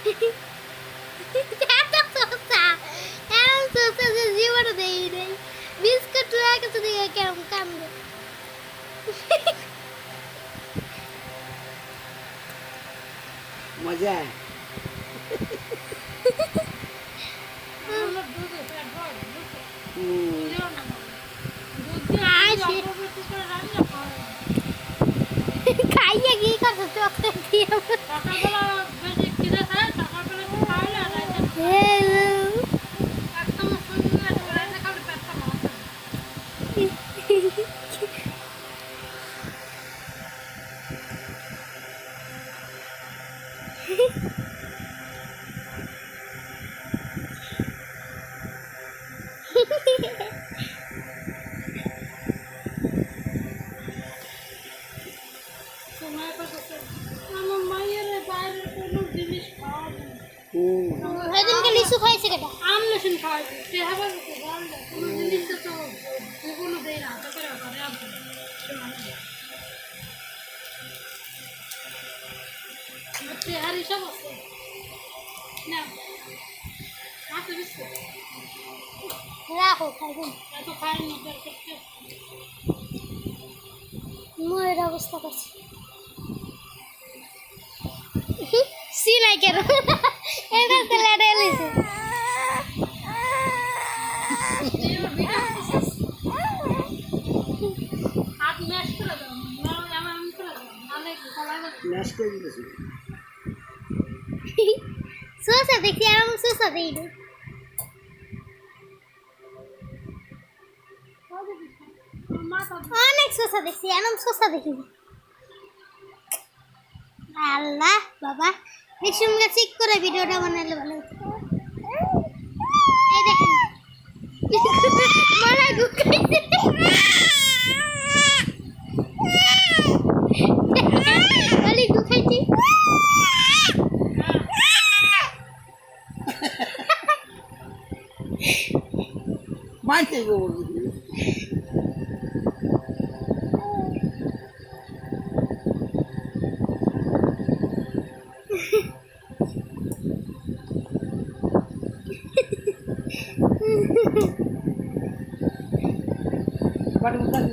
এত সোসা এমন সোসা যে জীবনে দেই নাই বিস্কুট রাখতে দিয়ে কেমন কান্দে মজা খাইয়ে কি করছো চোখে দিয়ে আমার মায়ের বাইরের কোনো জিনিস খাওয়া যায় না। সেদিনকে লিচু খাইছে কেটা আম লেসুন খাওয়া যায় সে আবার কোনো জিনিসটা তো কোনো দেয় না তো করে করে চেহার হিসাব আছে না হাতে বিস্কুট রাখো খাইবেন এত খায় না করতে ময়ের অবস্থা করছে সিলাই কেন এটা তো লেটে লিছে হাত ম্যাশ করে দাও না আমার আমি করে দাও নালে কলাই ম্যাশ করে দিতেছি সোসা দেখি এরকম সোসা দেই না অনেক সোসা দেখছি এরকম সোসা দেখি আল্লাহ বাবা রেশম গাছ ঠিক করে ভিডিওটা বানালে ভালো হতো এই দেখেন মারা গুকাইছে বলি গুকাইছি মাইকে গো বাড়ি উঠান